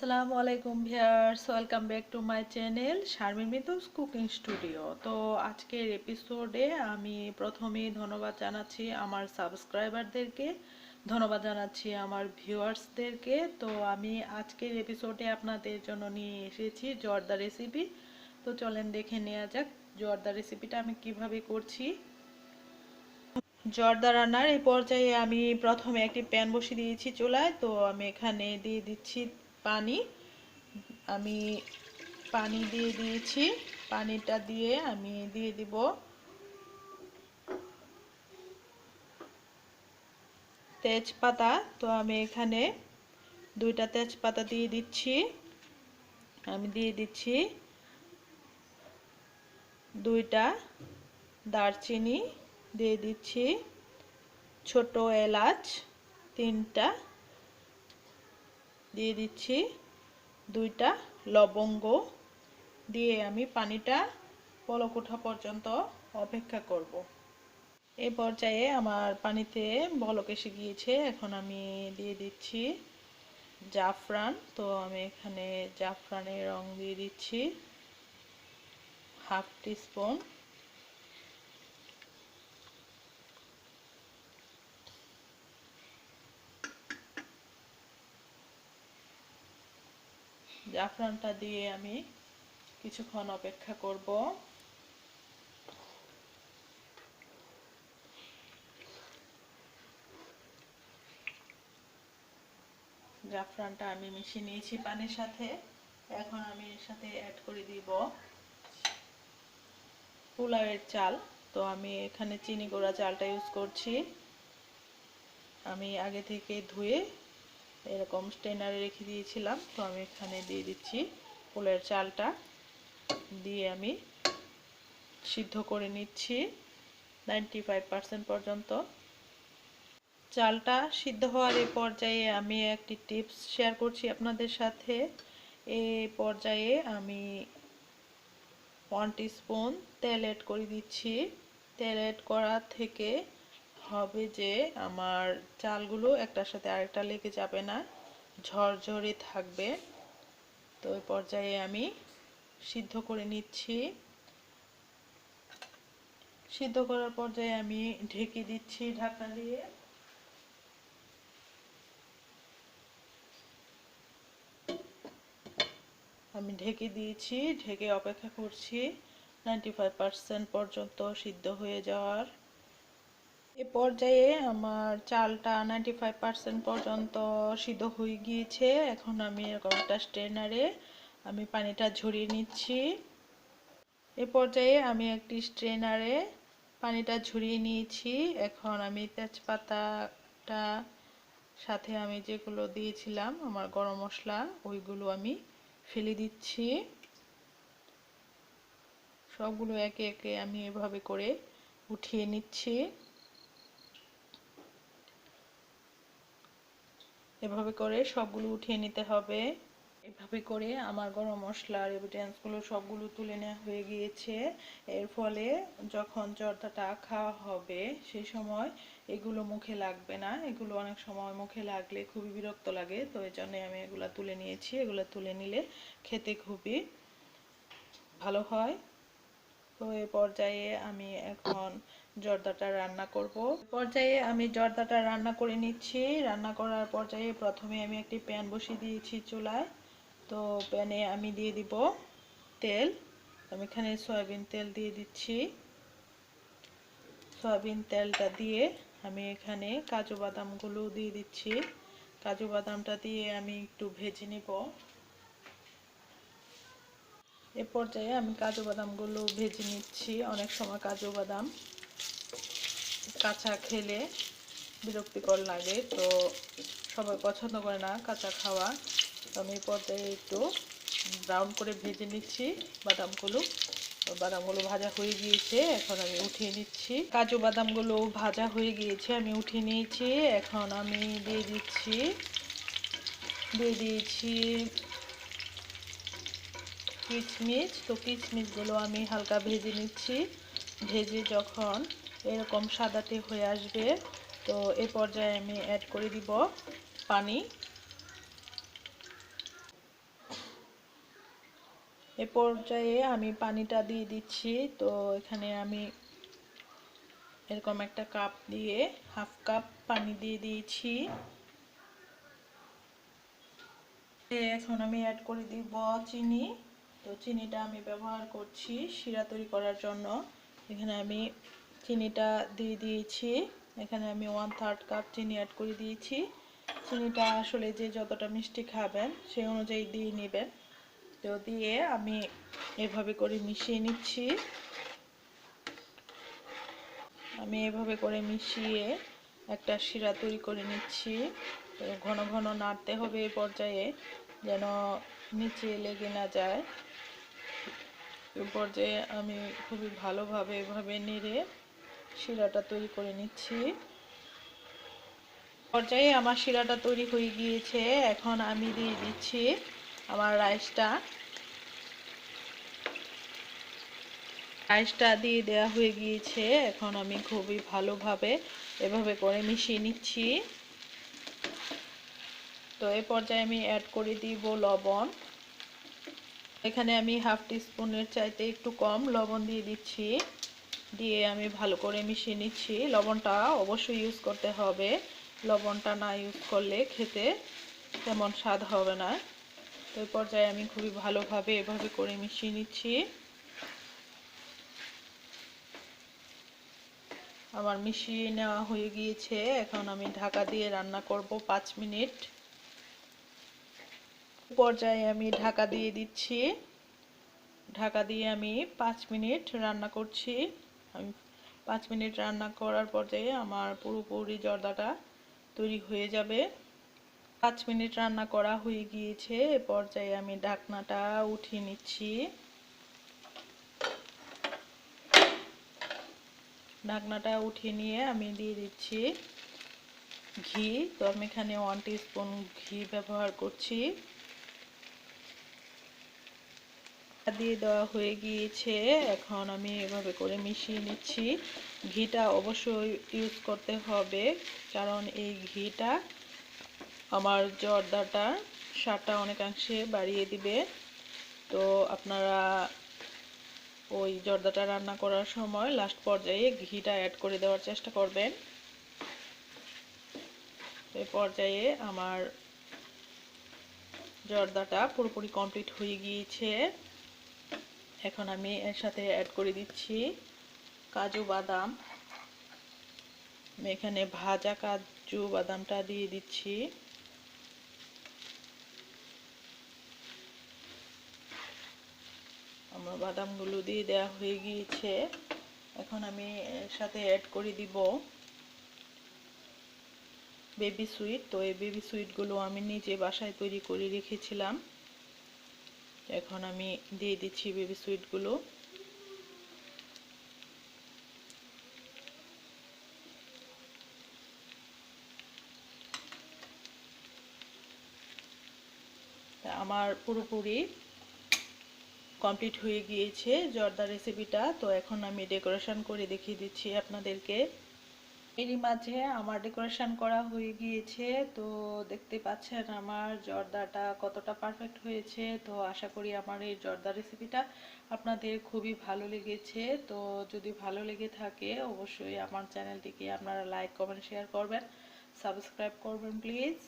আসসালামু আলাইকুম viewers, welcome back to my channel Sharmin Mitu's cooking studio. তো আজকের এপিসোডে আমি প্রথমেই ধন্যবাদ জানাচ্ছি আমার সাবস্ক্রাইবারদেরকে, ধন্যবাদ জানাচ্ছি আমার ভিউয়ার্সদেরকে। তো আমি আজকের এপিসোডে আপনাদের জন্য নিয়ে এসেছি জর্দা রেসিপি। তো চলেন দেখে নেওয়া যাক জর্দা রেসিপিটা আমি কিভাবে করছি। জর্দা রান্নার এই পর্যায়ে আমি প্রথমে একটি প্যান বসিয়ে দিয়েছি চুলায়। তো আমি এখানে দিয়ে দিচ্ছি পানি। আমি পানি দিয়ে দিয়েছি। পানিটা দিয়ে আমি দিয়ে দিব তেজপাতা। তো আমি এখানে দুইটা তেজপাতা দিয়ে দিচ্ছি। আমি দিয়ে দিচ্ছি দুইটা দারচিনি, দিয়ে দিচ্ছি ছোট এলাচ তিনটা, দিয়ে দিচ্ছি দুইটা লবঙ্গ। দিয়ে আমি পানিটা বলক ওঠা পর্যন্ত অপেক্ষা করব। এই পর্যায়ে আমার পানিতে বলক এসে গিয়েছে। এখন আমি দিয়ে দিচ্ছি জাফরান। তো আমি এখানে জাফরানের রং দিয়ে দিচ্ছি হাফ টিস্পুন। জাফরানটা দিয়ে আমি কিছুক্ষণ অপেক্ষা করব। জাফরানটা আমি মিশিয়ে নিয়েছি পানির সাথে। এখন আমি এর সাথে অ্যাড করে দিব পোলাওয়ের চাল। তো আমি এখানে চিনি গুঁড়া চালটা ইউজ করছি। আমি আগে থেকে ধুয়ে এরকম স্ট্রেনারে রেখে দিয়েছিলাম। তো আমি এখানে দিয়ে দিচ্ছি পোলাওয়ের চালটা, দিয়ে আমি সিদ্ধ করে নিচ্ছি 95% পর্যন্ত। চালটা সিদ্ধ হওয়ার এই পর্যায়ে আমি একটি টিপস শেয়ার করছি আপনাদের সাথে। এই পর্যায়ে আমি 1 টিস্পুন তেল অ্যাড করে দিচ্ছি। তেল অ্যাড করা থেকে হবে যে আমার চালগুলো একটার সাথে আরেকটা লেগে যাবে না, ঝরঝরে থাকবে। তো এই পর্যায়ে আমি সিদ্ধ করে নিচ্ছি। সিদ্ধ করার পর্যায়ে আমি ঢেকে দিচ্ছি ঢাকনা দিয়ে। আমি ঢেকে দিয়েছি, ঢেকে অপেক্ষা করছি 95% পর্যন্ত সিদ্ধ হয়ে যাওয়ার। এ পর্যায়ে আমার চালটা 95% পর্যন্ত সিদ্ধ হয়ে গিয়েছে। এখন আমি এরকম একটা স্ট্রেনারে আমি পানিটা ঝরিয়ে নিচ্ছি। এ পর্যায়ে আমি একটি স্ট্রেনারে পানিটা ঝরিয়ে নিয়েছি। এখন আমি তেজপাতাটা সাথে আমি যেগুলো দিয়েছিলাম আমার গরম মশলা, ওইগুলো আমি ফেলে দিচ্ছি। সবগুলো একে একে আমি এভাবে করে উঠিয়ে নিচ্ছি। এভাবে করে সবগুলো উঠিয়ে নিতে হবে। এভাবে করে আমার গরম মশলার এভিডেন্সগুলো সবগুলো তুলে নেওয়া হয়ে গিয়েছে। এর ফলে যখন জর্দাটা খাওয়া হবে সেই সময় এগুলো মুখে লাগবে না। এগুলো অনেক সময় মুখে লাগলে খুবই বিরক্ত লাগে। তো এই জন্য আমি এগুলো তুলে নিয়েছি। এগুলো তুলে নিলে খেতে খুবই ভালো হয়। তো এই পর্যায়ে আমি এখন জর্দাটা রান্না করব। পর্যায়ে আমি জর্দাটা রান্না করে নিচ্ছি। রান্না করার পর্যায়ে প্রথমে আমি একটি প্যান বসিয়ে দিয়েছি চুলায়। তো প্যানে আমি দিয়ে দিব তেল। আমি এখানে সয়াবিন তেল দিয়ে দিচ্ছি। সয়াবিন তেলটা দিয়ে আমি এখানে কাজু বাদামগুলো দিয়ে দিচ্ছি। কাজু বাদামটা দিয়ে আমি একটু ভেজে নিব। এ পর্যায়ে আমি কাজু বাদামগুলো ভেজে নিচ্ছি। অনেক সময় কাজু বাদাম কাঁচা খেলে বিরক্তিকর লাগে, তো সবাই পছন্দ করে না কাঁচা খাওয়া। তো আমি এই পর্যায়ে একটু ব্রাউন করে ভেজে নিচ্ছি বাদামগুলো। বাদামগুলো ভাজা হয়ে গিয়েছে, এখন আমি উঠিয়ে নিচ্ছি। কাজু বাদামগুলো ভাজা হয়ে গিয়েছে, আমি উঠিয়ে নিয়েছি। এখন আমি দিয়ে দিয়েছি কিশমিশ। তো কিশমিশগুলো আমি হালকা ভেজে নিচ্ছি। ভেজে যখন এরকম সাদাটে হয়ে আসবে, তো এই পর্যায়ে আমি অ্যাড করে দিব পানি। এ পর্যায়ে আমি পানিটা দিয়ে দিচ্ছি। তো এখানে আমি এরকম একটা কাপ দিয়ে হাফ কাপ পানি দিয়ে দিয়েছি। এখন আমি অ্যাড করে দিব চিনি। তো চিনিটা আমি ব্যবহার করছি শিরা তৈরি করার জন্য। এখানে আমি চিনিটা দিয়ে দিয়েছি। এখানে আমি 1/3 কাপ চিনি অ্যাড করে দিয়েছি। চিনিটা আসলে যে যতটা মিষ্টি খাবেন সেই অনুযায়ী দিয়ে নেবেন। তো দিয়ে আমি এভাবে করে মিশিয়ে নিচ্ছি। আমি এভাবে করে মিশিয়ে একটা শিরা তৈরি করে নিচ্ছি। তো ঘন ঘন নাড়তে হবে এই পর্যায়ে, যেন নিচে লেগে না যায়। এই পর্যায়ে আমি খুবই ভালোভাবে এভাবে নেড়ে শিরাটা তৈরি করে নিচ্ছি। পর্যায়ে আমার শিরাটা তৈরি হয়ে গিয়েছে। এখন আমি দিয়ে দিচ্ছি আমার রাইসটা দিয়ে দেওয়া হয়ে গিয়েছে। এখন আমি খুবই ভালোভাবে এভাবে করে মিশিয়ে নিচ্ছি। তো এই পর্যায়ে আমি অ্যাড করে দিব লবণ। এখানে আমি হাফ টিস্পুনের চাইতে একটু কম লবণ দিয়ে দিচ্ছি। দিয়ে আমি ভালো করে মিশিয়ে নিচ্ছি। লবণটা অবশ্যই ইউজ করতে হবে, লবণটা না ইউজ করলে খেতে তেমন স্বাদ হবে না। তো এই পর্যায়ে আমি খুবই ভালোভাবে এভাবে করে মিশিয়ে নিচ্ছি। আমার মিশিয়ে নেওয়া হয়ে গিয়েছে। এখন আমি ঢাকা দিয়ে রান্না করব 5 মিনিট। পর্যায়ে আমি ঢাকা দিয়ে দিচ্ছি। ঢাকা দিয়ে আমি 5 মিনিট রান্না করছি। আমি 5 মিনিট রান্না করার পর্যায়ে আমার পুরোপুরি জর্দাটা তৈরি হয়ে যাবে। 5 মিনিট রান্না করা হয়ে গিয়েছে। এ পর্যায়ে আমি ঢাকনাটা উঠিয়ে নিচ্ছি। ঢাকনাটা উঠিয়ে নিয়ে আমি দিয়ে দিচ্ছি ঘি। তো আমি এখানে 1 টিস্পুন ঘি ব্যবহার করছি। দিয়ে দেওয়া হয়ে গিয়েছে। এখন আমি এভাবে করে মিশিয়ে নিচ্ছি। ঘিটা অবশ্যই ইউজ করতে হবে, কারণ এই ঘিটা আমার জর্দাটা স্বাদটা অনেকাংশে বাড়িয়ে দিবে। তো আপনারা ওই জর্দাটা রান্না করার সময় লাস্ট পর্যায়ে ঘিটা অ্যাড করে দেওয়ার চেষ্টা করবেন। এই পর্যায়ে আমার জর্দাটা পুরোপুরি কমপ্লিট হয়ে গিয়েছে। এখন আমি এর সাথে অ্যাড করে দিচ্ছি কাজু বাদাম। আমি এখানে ভাজা কাজু বাদামটা দিয়ে দিচ্ছি। আমার বাদামগুলো দিয়ে দেওয়া হয়ে গিয়েছে। এখন আমি এর সাথে অ্যাড করে দিব বেবি সুইট। তো এই বেবি সুইটগুলো আমি নিজে বাসায় তৈরি করে রেখেছিলাম। এখন আমি দিয়ে দিচ্ছি বেবি সুইটগুলো। আমার পুরোপুরি কমপ্লিট হয়ে গিয়েছে জর্দা রেসিপিটা। তো এখন আমি ডেকোরেশন করে দেখিয়ে দিচ্ছি আপনাদেরকে। এরই মাঝে আমার ডেকোরেশন করা হয়ে গিয়েছে। তো দেখতে পাচ্ছেন আমার জর্দাটা কতটা পারফেক্ট হয়েছে। তো আশা করি আমার এই জর্দা রেসিপিটা আপনাদের খুবই ভালো লেগেছে। তো যদি ভালো লেগে থাকে অবশ্যই আমার চ্যানেলটিকে আপনারা লাইক কমেন্ট শেয়ার করবেন, সাবস্ক্রাইব করবেন প্লিজ।